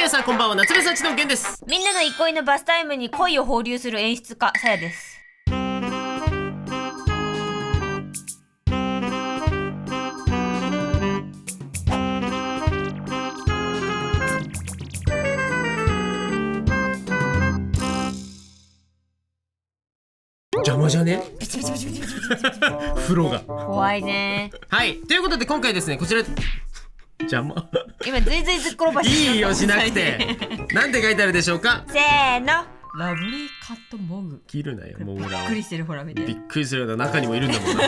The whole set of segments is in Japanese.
皆さんこんばんは、夏目さんちのけんです。みんなの憩いのバスタイムに恋を放流する演出家さやです。邪魔じゃね？風呂が怖いね。はい、ということで今回ですね、こちら邪魔今ずいずいずっ転ばしいいよしなくてなんて書いてあるでしょうか？せーの、ラブリーカットモグ。切るなよ、モグラを。びっくりしてる、ほら見て。びっくりするような中にもいるんだもんな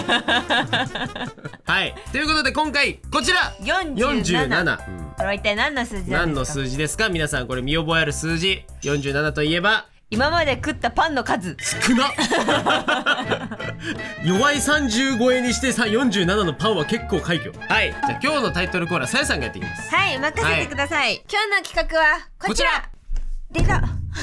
はい、ということで今回こちら47、これは一体何の数字なんですか？何の数字ですか皆さん？これ見覚えある数字。47といえば今まで食ったパンの数。少な弱い30超えにして47のパンは結構快挙。はい、じゃあ今日のタイトルコーラさやさんがやっていきます。はい、任せてください。今日の企画はこちらでか47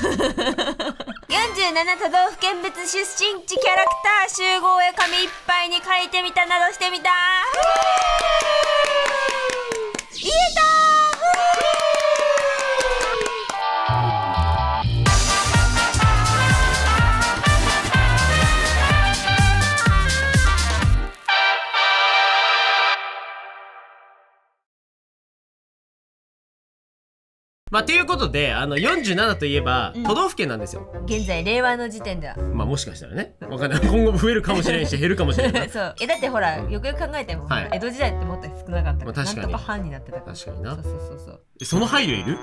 都道府県別出身地キャラクター集合絵紙いっぱいに書いてみたなどしてみた。言えたー。まあということで47といえば都道府県なんですよ。現在令和の時点では。まあもしかしたらね、わかんない。今後増えるかもしれんし減るかもしれないそう。だってほら、よくよく考えても、はい江戸時代ってもっと少なかったから、まあ確かになんとか藩になってたから。確かにな。そうその配慮いる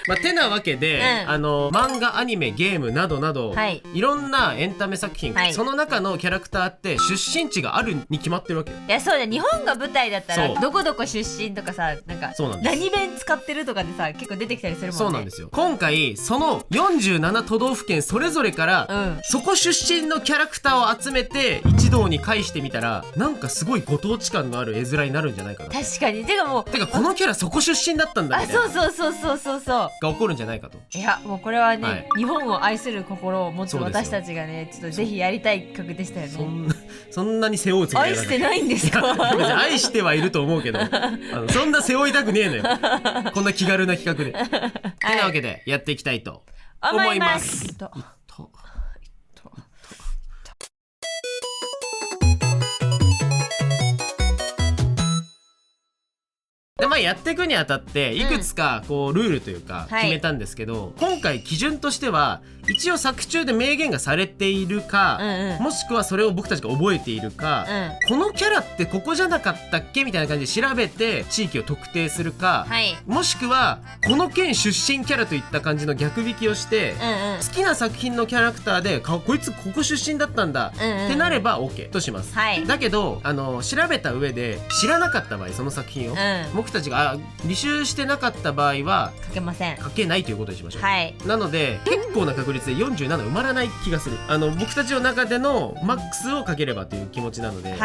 まあてなわけで、漫画、アニメ、ゲームなどなど、いろんなエンタメ作品、その中のキャラクターって出身地があるに決まってるわけよ。いや、そうだ、日本が舞台だったそうらどこどこ出身とかさ、なんか何弁使ってるとかでさ、結構出てきたりするもんね。そうなんですよ。今回その47都道府県それぞれから、そこ出身のキャラクターを集めて一堂に会してみたら、なんかすごいご当地感のある絵面になるんじゃないかな。確かに。てかこのキャラそこ出身だったんだみたいな。そうが起こるんじゃないかと。いや、もうこれはね、日本を愛する心を持つ私たちがね、ちょっとぜひやりたい企画でしたよね。そんなに背負うつもりは愛してないんですか？別に愛してはいると思うけどそんな背負いたくねえのよこんな気軽な企画で。てなわけでやっていきたいと思います。でまあ、やっていくにあたっていくつかこうルールというか決めたんですけど、今回基準としては一応作中で明言がされているか、もしくはそれを僕たちが覚えているか、このキャラってここじゃなかったっけみたいな感じで調べて地域を特定するか、もしくはこの県出身キャラといった感じの逆引きをして、好きな作品のキャラクターでこいつここ出身だったんだってなれば OK とします。だけど調べた上で知らなかった場合、その作品を、僕たちが履修してなかった場合は書けません。書けないということにしましょう。なので結構な確率で47埋まらない気がする。僕たちの中でのマックスを書ければという気持ちなので、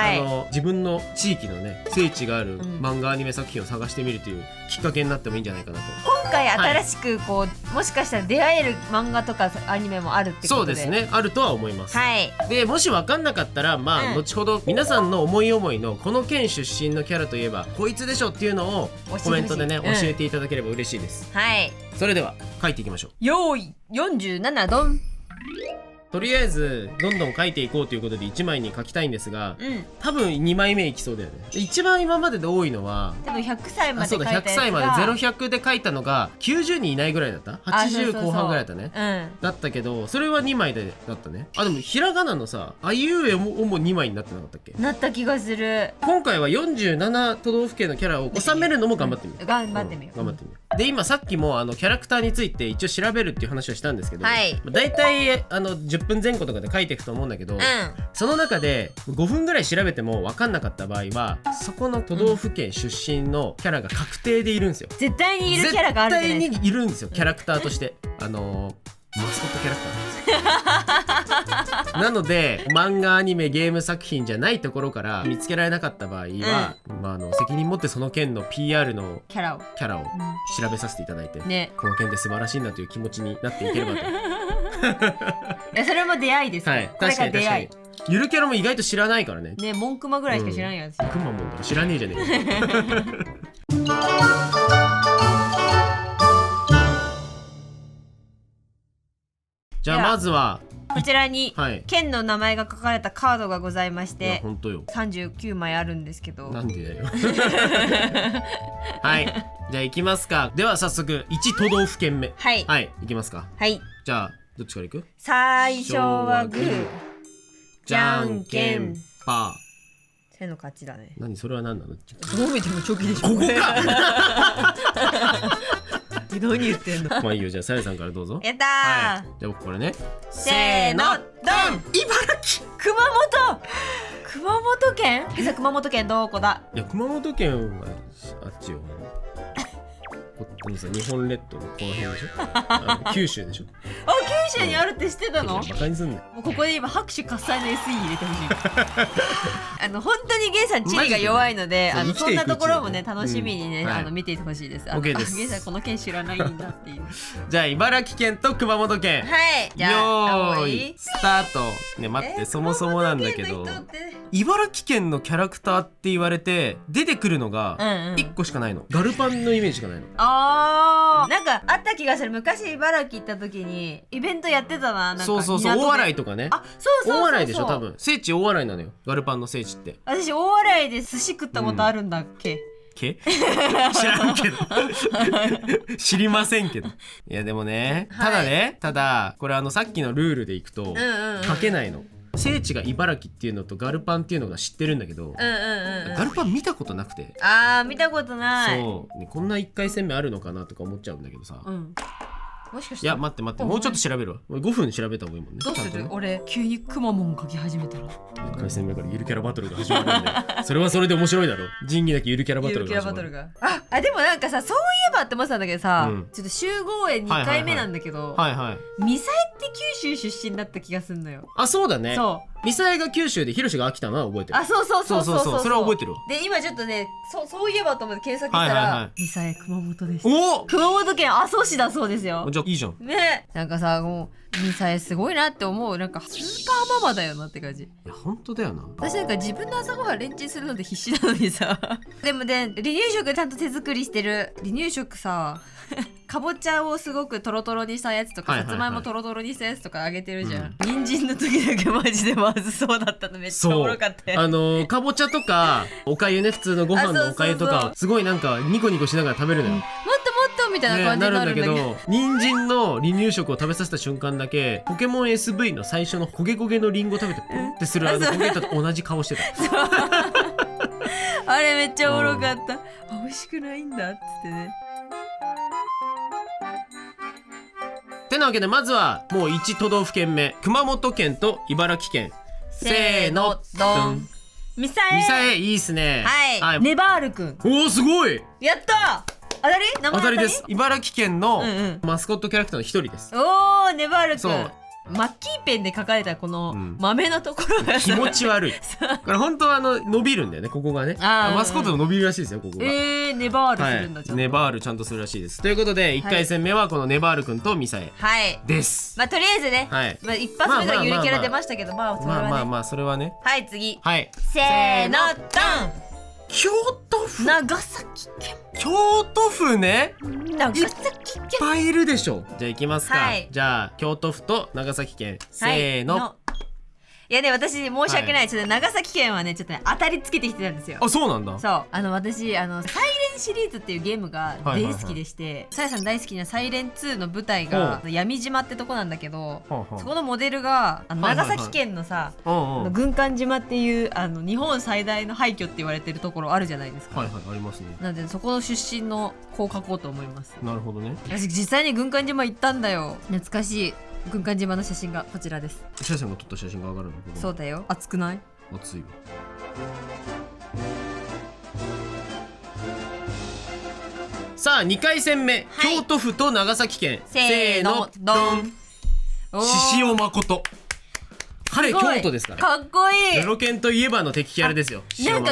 自分の地域のね聖地がある漫画アニメ作品を探してみるというきっかけになってもいいんじゃないかなと。今回新しくこう、もしかしたら出会える漫画とかアニメもあるってことで。そうですね、あるとは思います。でもし分かんなかったら後ほど皆さんの思い思いのこの県出身のキャラといえばこいつでしょっていうのをコメントでね教えていただければ嬉しいです。それでは書いていきましょう。よーい47ドン。とりあえずどんどん書いていこうということで1枚に書きたいんですが、多分2枚目いきそうだよね。一番今までで多いのは多分100歳まで書いたやつが、100歳まで0100で書いたのが90人いないぐらいだった。80後半ぐらいだったね。だったけどそれは2枚でだったね。でもひらがなのさあいうえも2枚になってなかったっけ？なった気がする。今回は47都道府県のキャラを収めるのも頑張ってみよう。頑張ってみよう。で今さっきもキャラクターについて一応調べるっていう話をしたんですけど、だいたい10分前後とかで書いていくと思うんだけど、その中で5分ぐらい調べても分かんなかった場合はそこの都道府県出身のキャラが確定でいるんですよ。絶対にいるキャラがあるじゃないですか。絶対にいるんですよ、キャラクターとしてマスコットキャラクターなんですよなので漫画アニメゲーム作品じゃないところから見つけられなかった場合は、責任持ってその県の PR のキャラを調べさせていただいて、この県で素晴らしいなという気持ちになっていければといや、それも出会いです。これが出会い。ゆるキャラも意外と知らないからね。モンクマぐらいしか知らんよ。クマモンだから知らねえじゃねえかじゃあまずはこちらにはい県の名前が書かれたカードがございましいやてほんとよ39枚あるんですけど、なんでだよはいじゃあ行きますか。では早速1都道府県目はいはい行きますか。はいじゃあどっちから行く？最初はグーじゃんけんパ手の勝ちだね。ー。何それは何なの？どう見てもチョキでしょ。ここか何言ってんの。まあいいよ。じゃあさやさんからどうぞ。やったー、はいじゃあ僕これねせーのドン。茨城。熊本県いざ熊本県どこだ。いや熊本県はあっちよこのさ日本列島のこの辺でしょ九州でしょ。あ、九州にあるって知ってたの？バカにすんねん。もうここで今拍手喝采の SE 入れてほしい本当にゲイさん地理が弱いのでマジでそんなところもね生きていくうちに楽しみにね、はい見ていてほしいです。OK ですゲイさんこの県知らないんだっていうじゃあ茨城県と熊本県。はいじゃあよーいスタート。ね待ってそもそもなんだけど茨城県のキャラクターって言われて出てくるのが1個しかないの。ガルパンのイメージしかないの。なんかあった気がする。昔茨城行った時にイベントやってたな。なんかそうそうそう港で大洗とかね。あ、そうそうそうそう大洗でしょ多分。聖地大洗なのよガルパンの聖地って。私大洗で寿司食ったことあるんだっけ、知らんけど知りませんけど。いやでもね、ただね、ただこれさっきのルールでいくと書けないの。聖地が茨城っていうのとガルパンっていうのが知ってるんだけど、ガルパン見たことなくて。見たことない。そう、ね、こんな1回戦目あるのかなとか思っちゃうんだけどさ、もしかしていや待ってもうちょっと調べるわ。俺5分調べた方がいいもんね。どうする、ちゃんとね俺急にくまモン書き始めたら1回戦目からゆるキャラバトルが始まるんでそれはそれで面白いだろ。仁義なきゆるキャラバトルが始まる。でもなんかさ、そういえばって思ってたんだけどさ、ちょっと集合園2回目なんだけど、はいはい。ミサエって九州出身だった気がすんのよ。あ、そうだね。そうミサエが九州でヒロシが秋田のは覚えてる。そうそれは覚えてるわ。で今ちょっとね、そういえばと思って検索したら、ミサエ熊本です。お熊本県阿蘇市だそうですよ。じゃあいいじゃんね。なんかさ、もうミサエすごいなって思う。なんかスーパーママだよなって感じ。いや本当だよな。私なんか自分の朝ごはんレンチンするので必死なのにさでもね、離乳食ちゃんと手作りしてる。離乳食さかぼちゃをすごくトロトロにしたやつとか、さつまいもトロトロにしたやつとかあげてるじゃん、人参の時だけマジでまずそうだったのめっちゃおもろかったよ。かぼちゃとかおかゆね、普通のご飯のおかゆとかすごいなんかニコニコしながら食べるのよ、もっとみたいな感じになるんだけど、人参の離乳食を食べさせた瞬間だけポケモン SV の最初の焦げ焦げのリンゴ食べてプンってする焦げたと同じ顔してたあれめっちゃおもろかった、美味しくないんだっつってね。てなわけでまずはもう1都道府県目、熊本県と茨城県。せーのドン。ミサエいいっすね。はい、ネバールくん。おーすごい、やったー。当たり？名前当たりです。茨城県のマスコットキャラクターの一人です。おー、ネバールくん。そう、マッキーペンで書かれたこの豆のところが気持ち悪いこれ本当は伸びるんだよね、ここがね。マスコットも伸びるらしいですよ、ここが。ネバールするんだ、ちゃんと。ネバールちゃんとするらしいです。ということで1回戦目はこのネバールくんとミサエです。まあとりあえずね、一発目からゆるキャラ出ましたけど、まあそれはね。はい、次。せーのドン。京都府。長崎県。京都府ね、長崎県いっぱいいるでしょ。じゃあ行きますか。じゃあ京都府と長崎県、せーの。いやね、私申し訳ない、ちょっと長崎県はね、ちょっとね当たりつけてきてたんですよ。あ、そうなんだ。そう、私サイレンシリーズっていうゲームが大好きでして、さやさん大好きなサイレン2の舞台が闇島ってとこなんだけど、そこのモデルが長崎県のさ、軍艦島っていう日本最大の廃墟って言われてるところあるじゃないですか。はいはい、ありますね。なのでそこの出身の子を描こうと思います。なるほどね。私実際に軍艦島行ったんだよ。懐かしい軍艦島の写真がこちらです。シャイさんが撮った写真が上がるの？そうだよ。熱くない？熱いわ。さあ2回戦目、京都府と長崎県、せーのドン。獅子王誠。彼京都ですから。かっこいい。ルロケンといえばの敵キャラですよ。なんか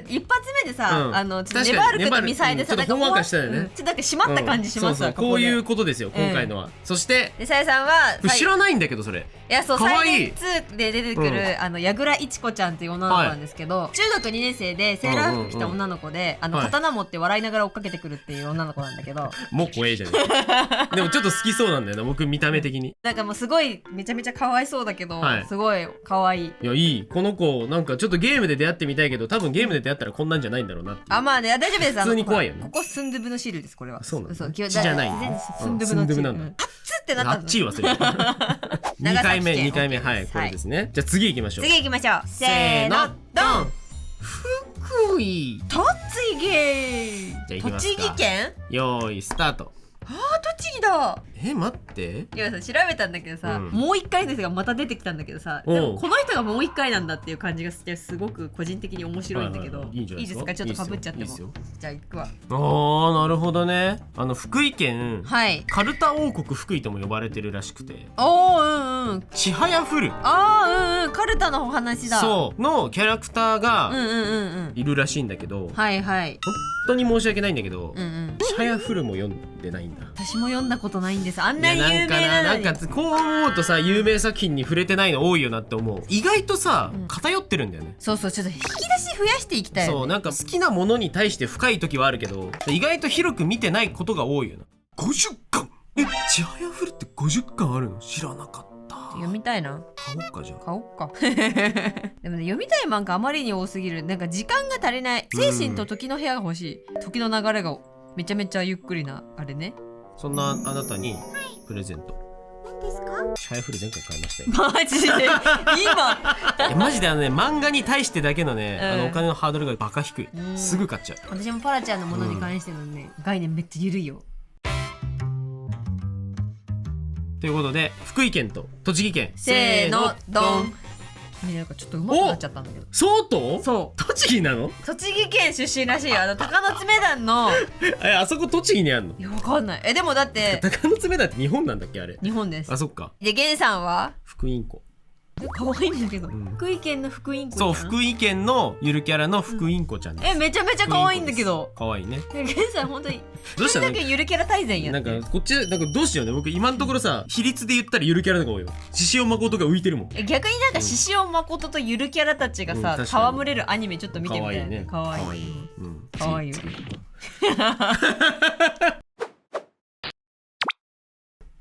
一発目でさ、ちょっとネバールクとミサイでさ、ちょっとほんわかしたよね。ちょっとなんか締まった感じしますわ。こういうことですよ今回のは。そしてさやさんは知らないんだけどそれ。いやそう、サイレン2で出てくる矢倉いちこちゃんっていう女の子なんですけど、中学2年生でセーラー服着た女の子で刀持って笑いながら追っかけてくるっていう女の子なんだけど、もう怖えじゃねえ。でもちょっと好きそうなんだよな僕見た目的に。なんかもうすごいめちゃめちゃかわいそうだけど、すごいかわいい。いやいいこの子なんかちょっとゲームで出会ってみたいけど多分ゲームで出会ったらこんなんじゃないんだろうなって。あまあね大丈夫です。普通に怖いよね。ここスンドゥブのシールです。これはそうなんだ。血じゃない。スンドゥブなんだ。あっつってなったの。あっちい忘れた。2回目はいこれですね。じゃあ次行きましょう。次行きましょう。せーのドン。福井栃木。じゃあ行きますか。栃木県。よーいスタート。栃木だ。待って今さ調べたんだけどさ、もう一回ですがまた出てきたんだけどさ、でもこの人がもう一回なんだっていう感じがしてすごく個人的に面白いんだけど、いいですかちょっとかぶっちゃっても。じゃあ行くわ。なるほどね。福井県カルタ王国福井とも呼ばれてるらしくて、ちはやふるカルタのお話だ。そうのキャラクターがいるらしいんだけど、本当に申し訳ないんだけど、ちはやふるも読んでないんだ。私も読んだことないんです。あんなに有名なのに。なんかこう思うとさ有名作品に触れてないの多いよなって思う。意外とさ偏ってるんだよね。そうちょっと引き出し増やしていきたいよね。そうなんか好きなものに対して深い時はあるけど意外と広く見てないことが多いよな。50巻ちはやふるって50巻あるの知らなかった。読みたいな。買おうかじゃあ。買おうか。でもね読みたい漫画あまりに多すぎる。なんか時間が足りない。精神と時の部屋が欲しい。時の流れがめちゃめちゃゆっくりなあれね。そんなあなたにプレゼント。何ですか？ちはやふる前回買いましたよ。マジで今マジで漫画に対してだけのね、お金のハードルがバカ低い。すぐ買っちゃう。私もパラちゃんのものに関してのね、概念めっちゃ緩いよ。ということで福井県と栃木県せーのドン。なんかちょっと上手くなっちゃったんだけど。そう栃木なの？栃木県出身らしいよ。鷹の爪団のあそこ栃木にあんの？いやわかんない。でもだって鷹の爪団って日本なんだっけあれ？日本です。あそっか。でゲンさんは福音子。可愛いんだけど、福井県の福音子ちゃん。そう福井県のゆるキャラの福音子ちゃんです。めちゃめちゃ可愛いんだけど。可愛いね。ゲンさん本当にどうしたの？だけゆるキャラ大全やって。なんかこっちなんかどうしようね。僕今のところさ比率で言ったらゆるキャラの方が多いよ。獅子王誠が浮いてるもん。逆になんか獅子王誠とゆるキャラたちがさ戯れるアニメちょっと見てみたいね。可愛いね。可愛いよ。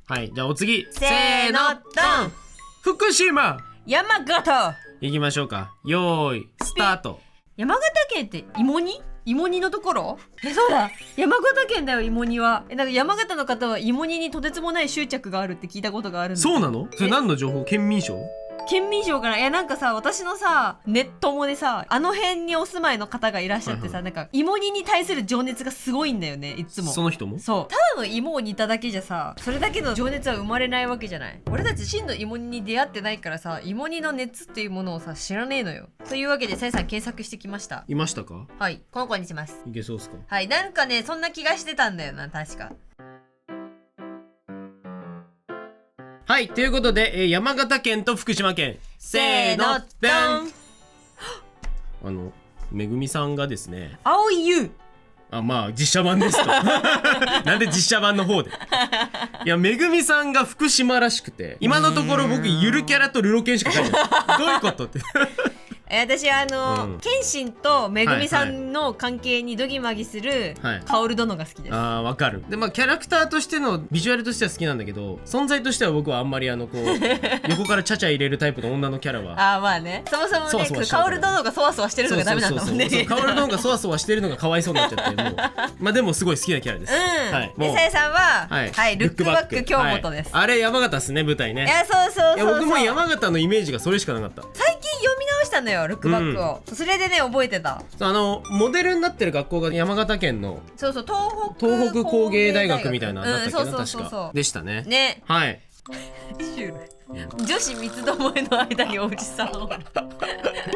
はいじゃあお次せーのドン。福島山形行きましょうか。よーいスタート。山形県って芋煮のところ？そうだ山形県だよ芋煮は。なんか山形の方は芋煮にとてつもない執着があるって聞いたことがあるんだ。そうなの？それ何の情報？県民賞？県民賞かな。なんかさ私のさネットもでさあの辺にお住まいの方がいらっしゃってさ、なんか芋煮に対する情熱がすごいんだよねいつも。その人も？そうただの芋を煮ただけじゃさそれだけの情熱は生まれないわけじゃない。俺たち真の芋煮に出会ってないからさ芋煮の熱っていうものをさ知らねえのよ。というわけでさやさん検索してきました。いましたか？はいこの子にします。いけそうっすか？はいなんかねそんな気がしてたんだよな確か。はいということで、山形県と福島県せーのドン。めぐみさんがですね青い優まあ実写版ですとなんで実写版の方でいやめぐみさんが福島らしくて今のところ僕ゆるキャラとルロケンしか書いてないどういうことって私謙信とめぐみさんの関係にドギマギするカオル殿が好きです。わかる。でキャラクターとしてのビジュアルとしては好きなんだけど存在としては僕はあんまりこう横からチャチャ入れるタイプの女のキャラはまあねそもそもねカオル殿がそわそわしてるのがダメなんだもんね。カオル殿がそわそわしてるのがかわいそうになっちゃってもうでもすごい好きなキャラです。でさやさんはルックバック京本です。あれ山形っすね舞台ね。そう僕も山形のイメージがそれしかなかった。最近読み直したのよルックバックを。それでね覚えてた。モデルになってる学校が山形県の東北工芸大学みたいなだったっけな確かでしたね。ねはいシュール女子三つどもえの間におじさんおる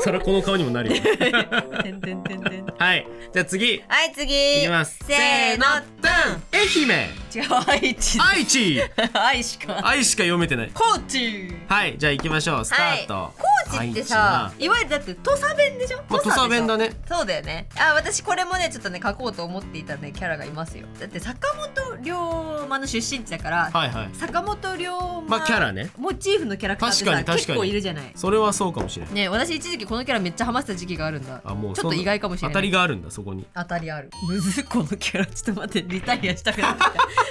それはこの顔にもなるよてんてんてんてん。はいじゃあ次はい次いきます。せーのドン。愛媛違う愛知愛知愛しか愛しか読めてない。高知。はいじゃあ行きましょうスタート、はい、高知ってさいわゆるだって土佐弁でしょ。まあ、土佐弁だね。そうだよね。あ私これもねちょっとね書こうと思っていたねキャラがいますよ。だって坂本龍馬の出身地だから、はいはい、坂本龍馬、まあキャラねモチーフのキャラクターってさ結構いるじゃない。それはそうかもしれないね。私一時期このキャラめっちゃハマってた時期があるんだ。あもうちょっと意外かもしれない。当たりがあるんだそこに。当たりある。むずこのキャラちょっと待ってリタイアしたくなってき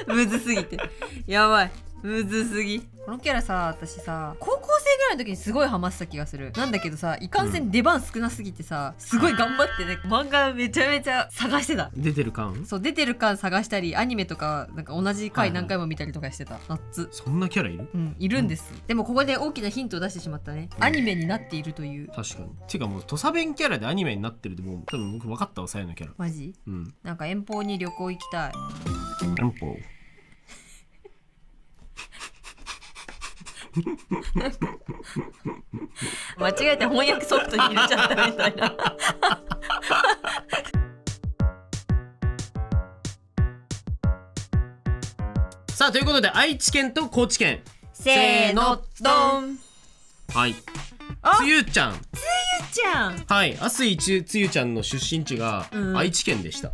たむずすぎてやばいむずすぎ。このキャラさ私さ高校生ぐらいの時にすごいハマってた気がする。なんだけどさいかんせん出番少なすぎてさ、すごい頑張ってね漫画めちゃめちゃ探してた。出てる感そう出てる感探したりアニメとかなんか同じ回何回も見たりとかしてた、夏。そんなキャラいる？うんいるんです、でもここで大きなヒントを出してしまったね。アニメになっているという。確かに。てかもう土佐弁キャラでアニメになってるでもう多分僕分かったわさやのキャラ。マジ？うんなんか遠方に旅行行きたい。遠方間違えて翻訳ソフトに入れちゃったみたいなさあということで愛知県と高知県せーのドン。はいあつゆちゃんつゆちゃん。はいアスイつゆちゃんの出身地が愛知県でした、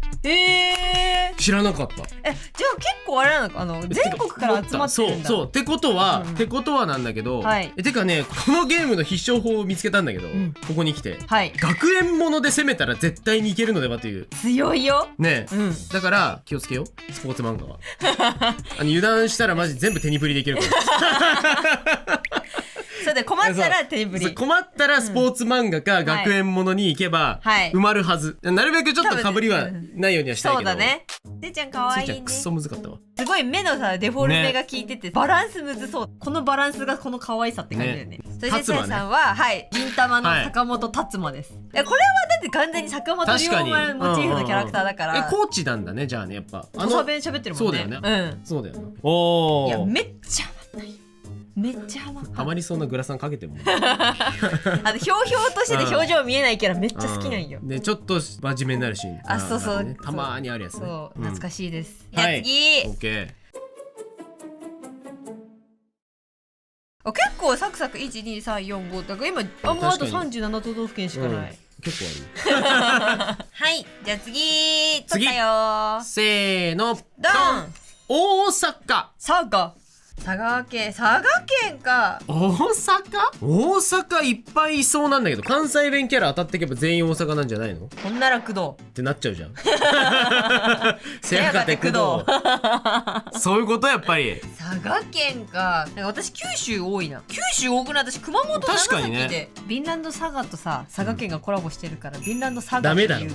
知らなかった。じゃあ結構あれなのか全国から集まってるんだ。そうってことは、ってことはなんだけど、はい、てかねこのゲームの必勝法を見つけたんだけど、ここに来て、はい、学園もので攻めたら絶対にいけるのではという。強いよね、だから気をつけようスポーツ漫画は油断したらマジ全部手に振りでいけるからそうで困ったら手に振り、困ったらスポーツ漫画か学園ものに行けば埋まるはず、なるべくちょっと被りはないようにはしたいけど。そうだね。つゆちゃん可愛いね。クソ難かったわ。すごい目のさデフォルメが効いてて、バランスむずそう。このバランスがこの可愛さって感じだよね。そしてつゆさんははい銀玉の坂本達馬です。これはだって完全に坂本龍馬モチーフのキャラクターだから。高知なんだねじゃあねやっぱ。土佐弁喋ってるもんね。そうだよね。そうだよね。おお。いやめっちゃめっちゃハマった。ハマりそうなグラサンかけてもひょうひょうとしてて表情見えないキャラめっちゃ好きなんよ。でちょっと真面目になるシーン。あそうそう。たまにあるやつね。そう懐かしいです。じゃあ次。オッケー。結構サクサク12345だから今あと37都道府県しかない。結構ある。はいじゃあ次取ったよ。せーのドン。大阪。佐賀県か。大阪いっぱいいそうなんだけど関西弁キャラ当たってけば全員大阪なんじゃないの？こんなら工藤ってなっちゃうじゃんせやがて工藤そういうことやっぱり。佐賀県か。なんか私九州多いな。九州多くない？私熊本長崎でビンランド佐賀とさ佐賀県がコラボしてるからビンランド佐賀ダメだろ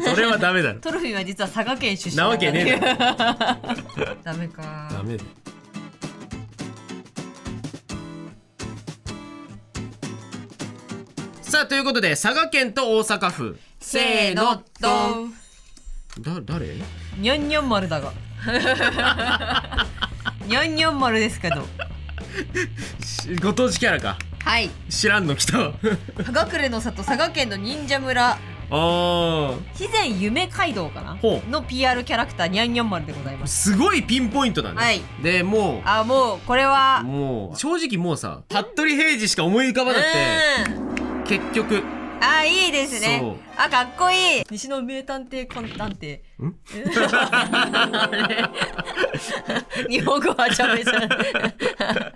それはダメだろトロフィーは実は佐賀県出身なわけねえだろダメか。ダメだ。さあということで佐賀県と大阪府せーのドン。誰？にょんにょん丸だがにょんにょん丸ですけどご当地キャラか。はい知らんの来た葉隠れの里佐賀県の忍者村肥前夢街道かなの PR キャラクターにゃんにょん丸でございます。すごいピンポイントだね。はいでもうこれはもう正直もうさ服部平次しか思い浮かばなくて結局いいですね。かっこいい。西の名探偵探偵日本語はちゃめちゃ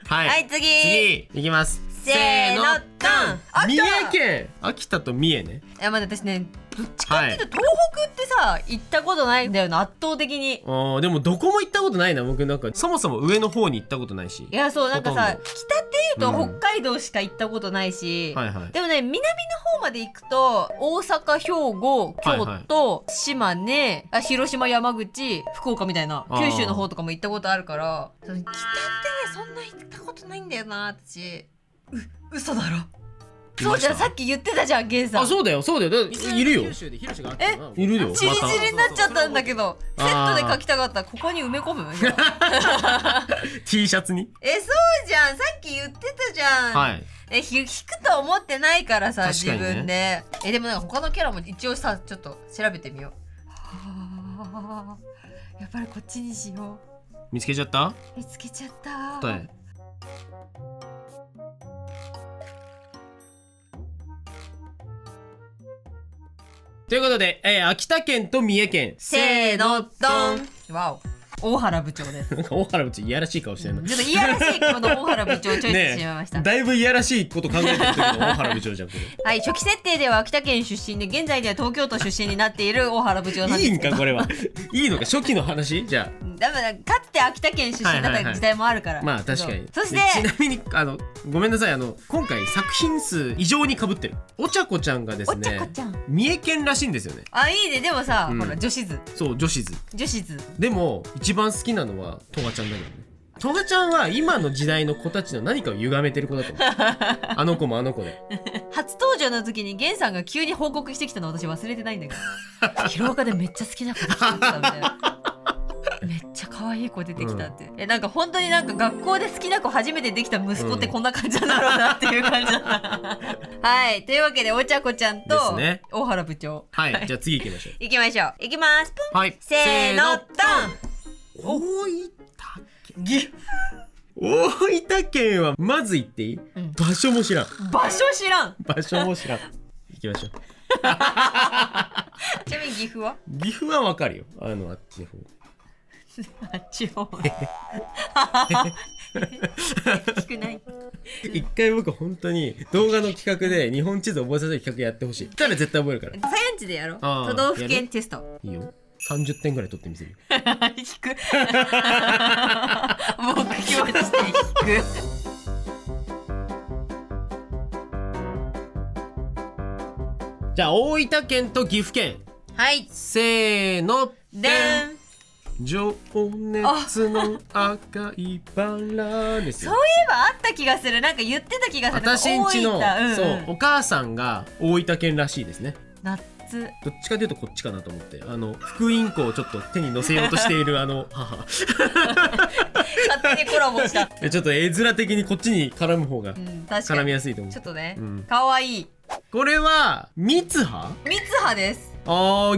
はい次いきます。せーのドン。三重県。秋田と三重ね。いやまだ私ねどっちかっていうと東北ってさ行ったことないんだよな圧倒的に。でもどこも行ったことないな僕。なんかそもそも上の方に行ったことないし。いやそうなんかさ北っていうと北海道しか行ったことないし、でもね南の方まで行くと大阪兵庫京都、島根広島山口福岡みたいな九州の方とかも行ったことあるから北ってねそんな行ったことないんだよな私。嘘だろそうじゃん、さっき言ってたじゃん、ゲンさん。あ、そうだよそうだよ、いるよ。いるよ。チリチリになっちゃったんだけど、セットで書きたかったらここに埋め込むT シャツに。そうじゃん、さっき言ってたじゃん。はい。引くと思ってないからさ、自確かにね分で。でもなんか他のキャラも一応さ、ちょっと調べてみよう。やっぱりこっちにしよ見つけちゃった？う。見つけちゃった。答え。ということで、秋田県と三重県。せーの、ドン。わお。大原部長です。なんか大原部長いやらしい顔してるの。ちょっといやらしいこの大原部長をチョイスしてしまいました。だいぶいやらしいこと考えてる時の大原部長じゃんこれ。はい、初期設定では秋田県出身で現在では東京都出身になっている大原部長なんですけど。いいんかこれは。いいのか初期の話じゃあ。だからかつて秋田県出身だった時代もあるから。まあ確かに。そしてちなみにごめんなさい、今回作品数異常に被ってる。お茶子ちゃんがですね、お茶子ちゃん三重県らしいんですよね。あ、いいね。でもさ、うんほら女子図。そう女子図。女子図。でも一番好きなのはトガちゃんだよね。トガちゃんは今の時代の子たちの何かを歪めてる子だと思う。あの子もあの子で。初登場の時にゲンさんが急に報告してきたの私忘れてないんだけど。広岡でめっちゃ好きな子できたみたいな。めっちゃ可愛い子出てきたって、なんか本当になんか学校で好きな子初めてできた息子ってこんな感じなんだろうなっていう感じだった、はい、というわけでお茶子ちゃんとですね大原部長。はい、じゃあ次行きましょう。行きましょう。行きます。ポン。はい、せーの、ドン。大分県。大分県はまず行っていい？場所も知らん。場所知らん。場所も知らん。行きましょう。ちなみに岐阜は？岐阜はわかるよ。あっちの方。あっちの方。少ない。一回僕本当に動画の企画で日本地図覚えさせる企画やってほしい。たら絶対覚えるから。サイエンチでやろう。あー都道府県テスト。いいよ。30点ぐらい取ってみせる。引く。目標として引く。じゃあ大分県と岐阜県。はい。せーの。でん。情熱の赤いバラですよ。そういえばあった気がする。なんか言ってた気がする。私んちの、大分。そうお母さんが大分県らしいですね。夏。どっちかというとこっちかなと思って、福音粉をちょっと手に乗せようとしている母。勝手にコラボした。ちょっと絵面的にこっちに絡む方が確かに絡みやすいと思う。ちょっとね、うんかわいい。これは三葉？三葉です。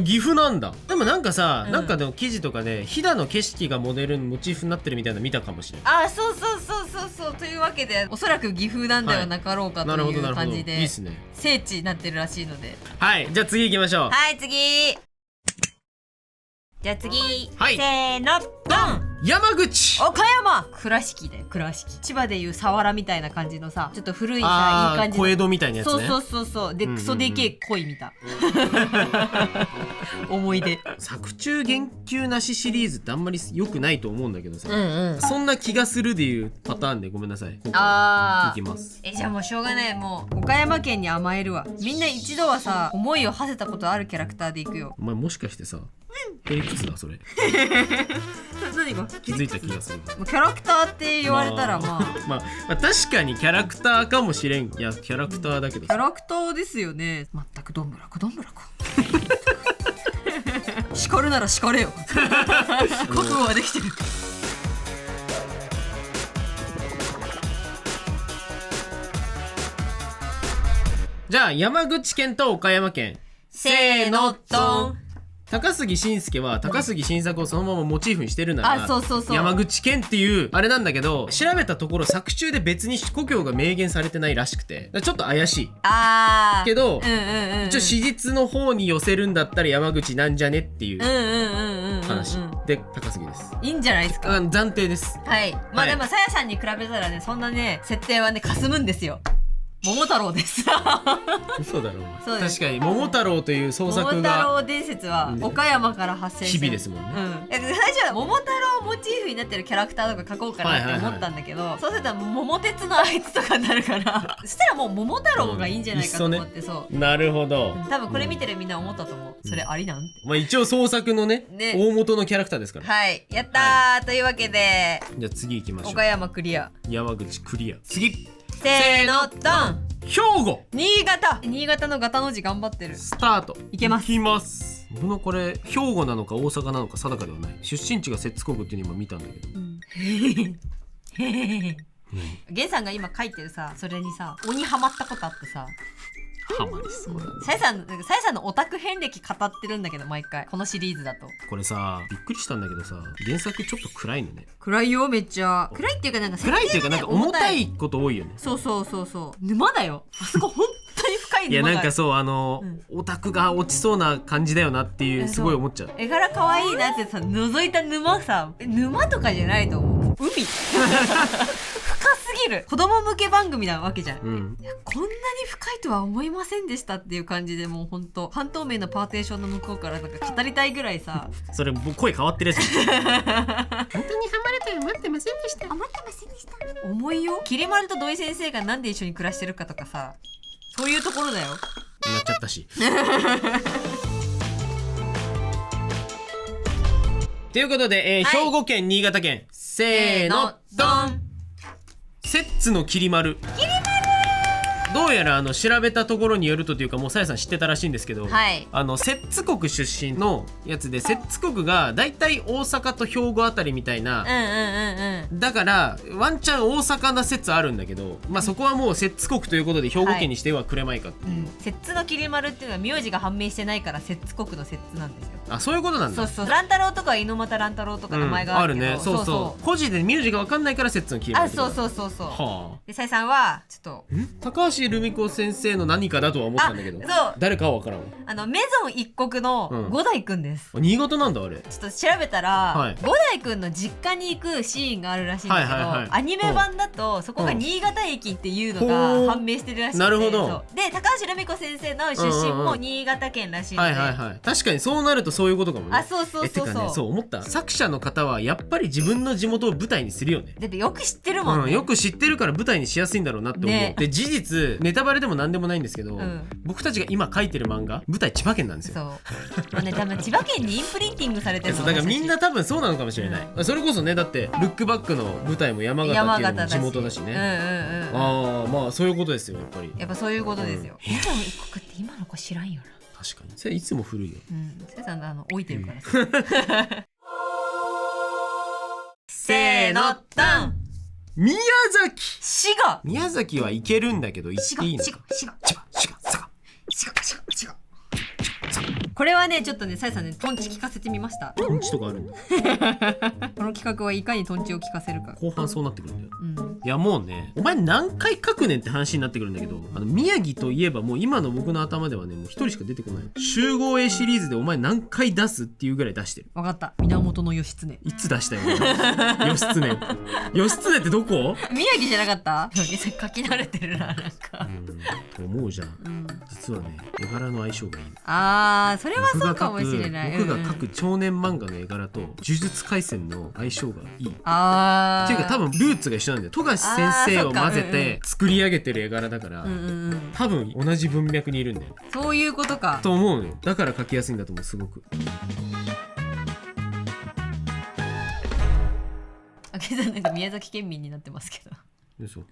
岐阜なんだ。でもなんかさ、なんかでも記事とかで飛騨の景色がモデルにモチーフになってるみたいなの見たかもしれない。そうそうというわけでおそらく岐阜なんではなかろうかという感じで、いいっすね。聖地になってるらしいので。はい、じゃあ次行きましょう。はい、次。じゃあ次、はい、せーの、ドン。山口。岡山。倉敷で、倉敷。千葉でいう佐原みたいな感じのさ、ちょっと古いさ、いい感じの小江戸みたいなやつね。そうで、クソでけえ鯉見た。思い出。作中言及なしシリーズってあんまり良くないと思うんだけどさ、うん。そんな気がするでいうパターンでごめんなさい。いきます。じゃあもうしょうがない。もう岡山県に甘えるわ。みんな一度はさ、思いを馳せたことあるキャラクターでいくよ。お前もしかしてさ、ヘリクスだそれ。何が気づいた気がする。キャラクターって言われたらまあ確かにキャラクターかもしれん。いやキャラクターだけどキャラクターですよね。まったくどんぶらこ叱るなら叱れよ。覚悟はできてる。じゃあ山口県と岡山県。せーの、ドン。高杉晋介は高杉晋作をそのままモチーフにしてるなら、そう山口県っていうあれなんだけど、調べたところ作中で別に故郷が明言されてないらしくて、ちょっと怪しいけど、一応史実の方に寄せるんだったら山口なんじゃねっていう話で高杉です。いいんじゃないですか。暫定です。はい。まあでもさやさんに比べたらね、そんなね設定はね霞むんですよ。桃太郎です。嘘だろお前。確かに桃太郎という創作が桃太郎伝説は岡山から発生してる。日々ですもんね。最初は桃太郎モチーフになってるキャラクターとか描こうかなって思ったんだけど、そうすると桃鉄のあいつとかになるからそしたらもう桃太郎がいいんじゃないかと思って。そうなるほど。多分これ見てるみんな思ったと思う。それありなんて。まあ一応創作のね大元のキャラクターですから。はい、やったー。というわけでじゃあ次行きましょう。岡山クリア。山口クリア。次せーの、ドン。兵庫。新潟のガタの字頑張ってる。スタート。いけます。いきます。僕のこれ兵庫なのか大阪なのか定かではない。出身地が摂津国っていうの今見たんだけど、ゲンさんが今書いてるさ、それにさ鬼ハマったことあってさ、ハマりそうだね。さやさんのオタク遍歴語ってるんだけど、毎回このシリーズだと。これさびっくりしたんだけどさ、原作ちょっと暗いのね。暗いよ、めっちゃ暗いっていうか、なんか暗いっていうかなんか重たいこと多いよね。そう沼だよ、あそこ本当に深い沼が。いやなんかそうオタクが落ちそうな感じだよなっていうすごい思っちゃう。絵柄可愛いなってさ、覗いた沼さ、沼とかじゃないと思う、海深すぎる。子供向け番組なわけじゃん、いやこんなに深いとは思いませんでしたっていう感じで、もうほんと半透明のパーテーションの向こうからなんか語りたいぐらいさそれ声変わってるやつ本当にハマるとは思ってませんでした重いよ。きり丸と土井先生がなんで一緒に暮らしてるかとかさ、そういうところだよ。なっちゃったしということで、兵庫県新潟県せーのドン。摂津のきり丸。どうやら調べたところによるというか、もうさやさん知ってたらしいんですけど、摂津国出身のやつで、摂津国がだいたい大阪と兵庫あたりみたいな、だからワンチャン大阪な説あるんだけど、まあそこはもう摂津国ということで兵庫県にしてはくれまいかっていう、摂津のきり丸っていうのは名字が判明してないから摂津国の摂津なんですよ。あ、そういうことなんだ。そう乱太郎とか猪俣乱太郎とか名前があるけど、あるね。そう個人で名字が分かんないから摂津のきり丸。そうはあ。でさやさんはちょっと高橋留美子先生の何かだとは思ったんだけど、誰かは分からんわ。メゾン一国の五代くんです。新潟なんだあれ。ちょっと調べたら、五代くんの実家に行くシーンがあるらしいんだけど、アニメ版だとそこが新潟駅っていうのが判明してるらしくて、なるほど。で高橋留美子先生の出身も新潟県らしいんで、確かにそうなるとそういうことかもね。そうてかね、そう思った。作者の方はやっぱり自分の地元を舞台にするよね。だってよく知ってるもんね。よく知ってるから舞台にしやすいんだろうなって思う。で事実ネタバレでもなんでもないんですけど、僕たちが今書いてる漫画舞台千葉県なんですよ。そうね、多分千葉県にインプリンティングされてるの。だからみんな多分そうなのかもしれない、それこそね。だってルックバックの舞台も山形っていうのも地元だしね。まあそういうことですよ。やっぱそういうことですよ。メゾン一国って今の子知らんよな。確かにそれいつも古いよ。せいさん置いてるからさせーのドン。宮崎。滋賀。宮崎はいけるんだけど行っていいのか。滋賀これはねちょっとねさやさんねトンチ聞かせてみました。トンチとかあるんだこの企画はいかにトンチを聞かせるか。後半そうなってくるんだよ、いやもうねお前何回書くねんって話になってくるんだけど、宮城といえばもう今の僕の頭ではねもう一人しか出てこない。集合 A シリーズでお前何回出すっていうぐらい出してる。分かった。源義経。いつ出したよ義経。義経ってどこ？宮城じゃなかった？書き慣れてるななんかと思うじゃん、実はね絵柄の相性がいい。それはそうかもしれない。僕が描く少年漫画の絵柄と呪術廻戦の相性がいい。っていうか多分ルーツが一緒なんだよ。富樫先生を混ぜて作り上げてる絵柄だから、多分同じ文脈にいるんだよ。そういうことかと思うのよ。だから描きやすいんだと思う。すごくあけさんなんか宮崎県民になってますけど。嘘。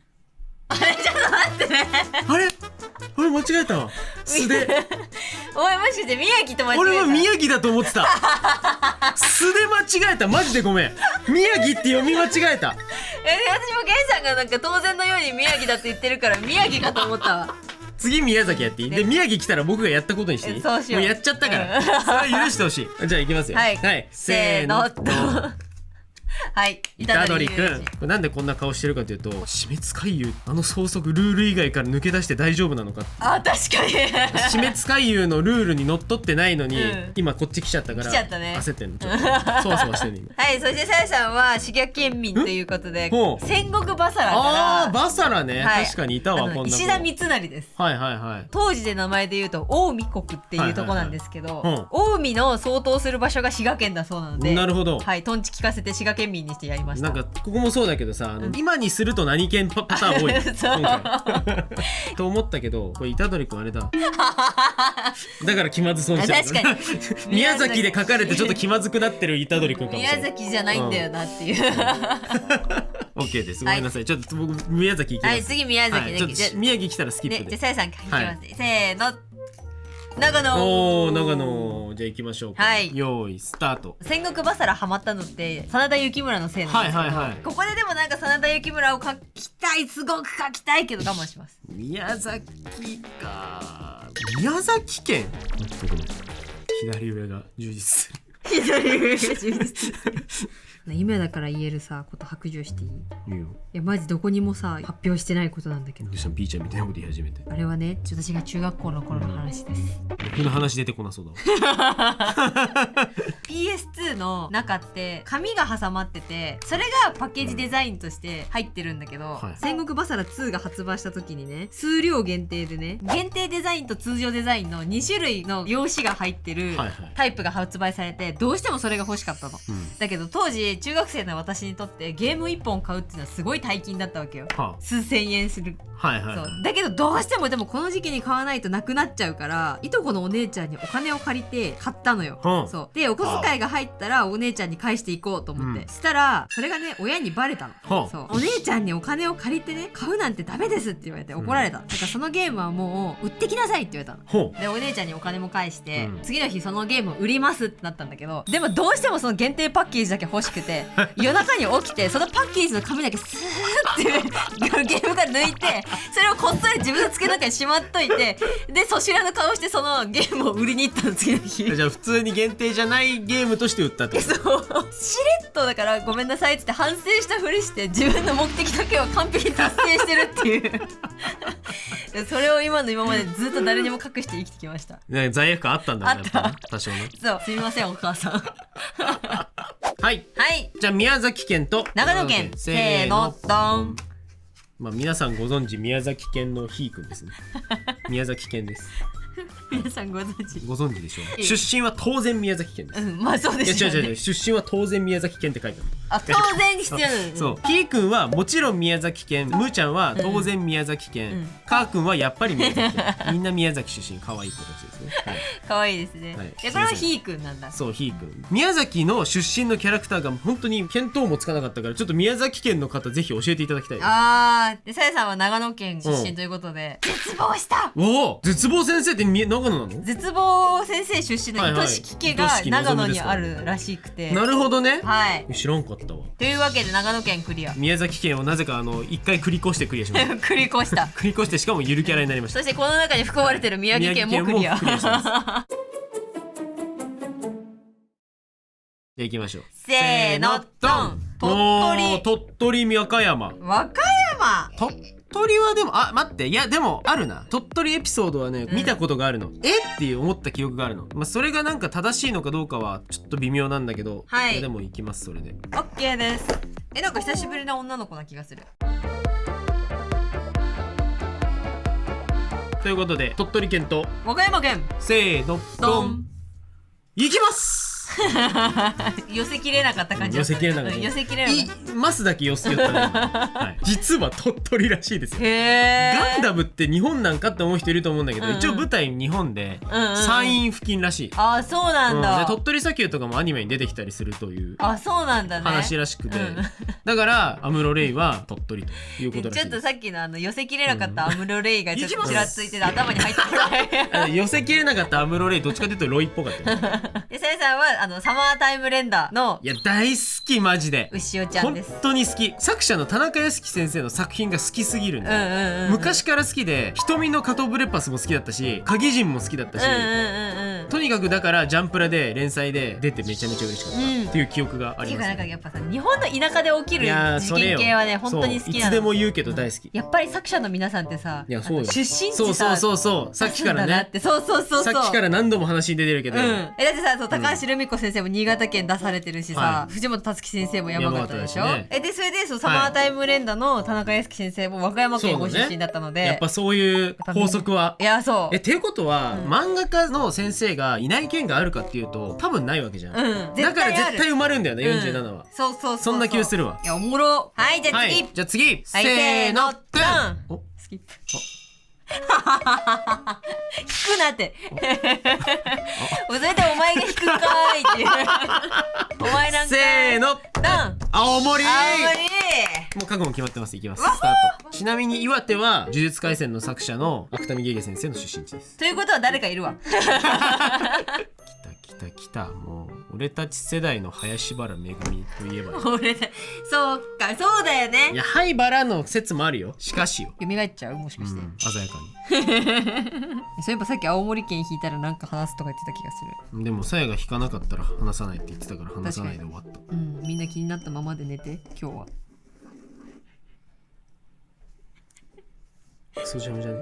あれちょっと待ってね。あれ間違えたわ。素でお前もしかして宮城と間違えた？俺は宮城だと思ってた。素で間違えた。マジでごめん。宮城って読み間違えた。私もゲンさんがなんか当然のように宮城だって言ってるから宮城かと思ったわ。次宮崎やっていい？で宮城来たら僕がやったことにしていい？そうしよう。もうやっちゃったから、それ許してほしい。じゃあいきますよ。せーのはい、虎杖くん。これなんでこんな顔してるかというと、死滅回遊創則ルール以外から抜け出して大丈夫なのか。確かに死滅回遊のルールにのっとってないのに、今こっち来ちゃったから焦ってんの。ちょっとそわそわしてる今。はい、そしてさやさんは滋賀県民ということで戦国バサラからバサラね、確かにいたわ。こんな石田三成です。当時で名前で言うと近江国っていうとこなんですけど、近江の相当する場所が滋賀県だそうなので、なるほど。はい、トンチ聞かせて滋賀県民にしてやりました。なんかここもそうだけどさ、今にすると何県パターン多いと思ったけど、これ虎杖くんあれだ。だから気まずそうにしちゃう。確かに宮崎で書かれてちょっと気まずくなってる虎杖くんかもしれない。宮崎じゃないんだよなっていう OK です。ごめんなさい、ちょっと僕宮崎行きます。はい、次宮崎ね、ちょっと宮城来たらスキップで。じゃあさやさんからいきますね、せーの、長野。おー、長野。じゃあ行きましょうか。はい、用意スタート。戦国バサラハマったのって真田幸村のせいなんですけど、ここででもなんか真田幸村を描きたい、すごく描きたいけど我慢します。宮崎か。宮崎県。左上が充実する。左上が充実する。今だから言えるさこと白状していい？いいよ。いやマジどこにもさ発表してないことなんだけど。どうしたの？ピーちゃんみたいなこと言い始めて。あれはね、私が中学校の頃の話です。僕の話出てこなそうだわ。PS2 の中って紙が挟まってて、それがパッケージデザインとして入ってるんだけど、戦国バサラ2が発売した時にね、数量限定でね、限定デザインと通常デザインの2種類の用紙が入ってるタイプが発売されて、どうしてもそれが欲しかったの、だけど当時中学生の私にとってゲーム1本買うっていうのはすごい大金だったわけよ、数千円する。そうだけどどうしてもでもこの時期に買わないとなくなっちゃうから、いとこのお姉ちゃんにお金を借りて買ったのよ、そうでお小遣いが入ったらお姉ちゃんに返していこうと思って、したらそれがね親にバレたの、そうお姉ちゃんにお金を借りてね買うなんてダメですって言われて怒られた、だからそのゲームはもう売ってきなさいって言われたので、お姉ちゃんにお金も返して、次の日そのゲームを売りますってなったんだけど、でもどうしてもその限定パッケージだけ欲しくて夜中に起きてそのパッケージの紙だけスーってゲームから抜いて、それをこっそり自分の机の中にしまっといて、でそしらの顔してそのゲームを売りに行ったの、次の日。じゃあ普通に限定じゃないゲームとして売ったってこと？そうしれっとだからごめんなさいっつって反省したふりして自分の目的だけは完璧に達成してるっていうそれを今までずっと誰にも隠して生きてきました。罪悪感あったんだね、やっぱ多少ね。そう、すみませんお母さんはい、じゃあ宮崎県と長野県、せーのドン。まあ皆さんご存知宮崎県のひーくんですね。宮崎県です。皆さんご存知でしょう。出身は当然宮崎県です。まあそうですよね。違う出身は当然宮崎県って書いてある。当然必要。そうひーくんはもちろん宮崎県、むーちゃんは当然宮崎県、かーくんはやっぱり宮崎県。みんな宮崎出身、可愛い子たちですね。可愛いですね。これはひーくんなんだ。そうひーくん。宮崎の出身のキャラクターが本当に見当もつかなかったから、ちょっと宮崎県の方ぜひ教えていただきたい。でさやさんは長野県出身ということで絶望した。おお、絶望先生って長野なの？絶望先生出身の糸敷家が長野にあるらしくて。なるほどね。知らんかったわ。というわけで長野県クリア。宮崎県をなぜか一回繰り越してクリアしました。繰り越した。繰り越して、しかもゆるキャラになりました。そしてこの中に含まれてる宮城県もクリア。じゃあ行きましょう。せーのドン。鳥取和歌山。和歌山。鳥取はでも待って、いやでもあるな。鳥取エピソードはね見たことがあるの。っていう思った記憶があるの。まあそれがなんか正しいのかどうかはちょっと微妙なんだけど、でも行きます、それで。オッケーです。なんか久しぶりな女の子な気がする。ということで鳥取県と和歌山県、せーのドン。行きます。寄せきれなかった感じ。寄せきれなかった。ますだけ寄せたね。実は鳥取らしいですよ。ガンダムって日本なんかって思う人いると思うんだけど、一応舞台日本で山陰付近らしい。そうなんだ。鳥取砂丘とかもアニメに出てきたりするという話らしくて、だからアムロレイは鳥取ということらしい。ちょっとさっきの寄せきれなかったアムロレイがちょっとちらついてて頭に入ってこない。寄せきれなかったアムロレイどっちかというとロイっぽかったよ。でさやさんはサマータイム連打の、いや大好き、マジで牛尾ちゃんです。本当に好き。作者の田中康樹先生の作品が好きすぎるんで、昔から好きで、瞳のカトブレパスも好きだったし、鍵人も好きだったし、とにかくだからジャンプラで連載で出てめちゃめちゃ嬉しかったっていう記憶があります。なんかやっぱさ、日本の田舎で起きる事件系はね本当に好きなの。いつでも言うけど大好き。やっぱり作者の皆さんってさ、出身地さ、そうさっきからね、さっきから何度も話に出てるけど、だってさ、高橋留美子先生も新潟県出されてるしさ、藤本つき先生も山形でしょ。でそれでサマータイム連打の田中康樹先生も和歌山県ご出身だったので、やっぱそういう法則は。いやそうっていうことは、漫画家の先生がいない県があるかっていうと多分ないわけじゃん。だから絶対埋まるんだよね、47は。そうそんな気がするわ。いやおもろ。はい、じゃあ次せーのドン。スキップ。引くなってそれでお前が引くかーいっていうお前なんかせーのドン。青森。もう覚悟決まってます。いきます。スタート。ちなみに岩手は呪術廻戦の作者の芥見ゲゲ先生の出身地です。ということは誰かいるわ。来た。もう俺たち世代の林原めぐみといえば俺そうか、そうだよね。いや灰原の説もあるよ。しかしよ蘇っちゃう、もしかして、鮮やかそういえばさっき青森県引いたらなんか話すとか言ってた気がする。に。でもさやが引かなかったら話さないって言ってたから話さないで終わった。みんな気になったままで寝て今日は。そうじゃめじゃね。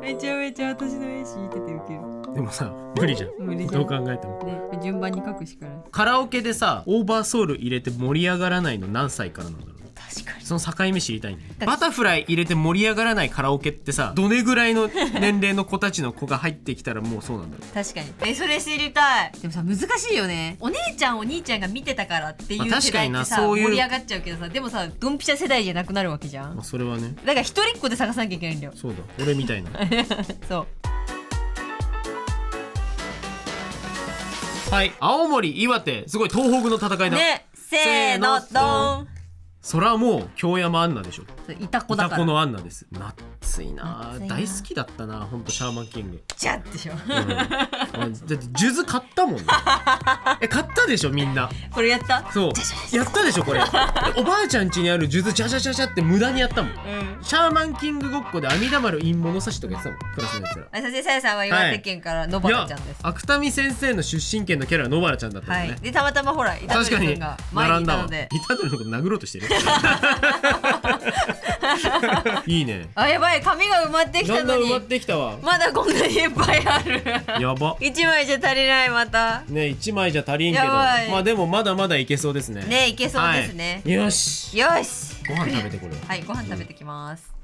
めちゃめちゃ私の絵引いててウケる。でもさ無理じゃん。無理じゃん。どう考えても、ね、順番に書くしかない。カラオケでさオーバーソウル入れて盛り上がらないの何歳からなんだろう。確かに。その境目知りたいね。バタフライ入れて盛り上がらないカラオケってさどれぐらいの年齢の子たちの子が入ってきたらもうそうなんだろう。確かに。それ知りたい。でもさ難しいよね。お姉ちゃんお兄ちゃんが見てたからっていう世代ってさ、確かになそういう盛り上がっちゃうけどさ、でもさドンピシャ世代じゃなくなるわけじゃん。それはね。だから一人っ子で探さなきゃいけないんだよ。そうだ俺みたいな。そう。はい青森岩手すごい東北の戦いだね。せーのドン。それはもう京山アンナでしょ。いた子だから。いた子のアンナです。夏いな。夏いな大好きだったなほんとシャーマンキング。じゃんでしょ。だって数珠買ったもんね。買ったでしょみんな。これやった。そうやったでしょこれ。おばあちゃん家にある数珠ジャジャジャジャって無駄にやったもん。シャーマンキングごっこで阿弥陀丸陰物差しとかやってたもんクラスのやつら。佐々さやさんは岩手県から野原ちゃんです。芥見先生の出身県のキャラは野原ちゃんだったんだね。でたまたまほら虎杖君が前にいたので。虎杖のこと殴ろうとしてる。いいね。やばい紙が埋まってきたのに。だんだん埋まってきたわ。まだこんなにいっぱいある。やば。1枚じゃ足りないまた。ね1枚じゃ足りんけど、まあでもまだまだいけそうですね。ねいけそうですね。よし。よし。ご飯食べてこれ。はいご飯食べてきます。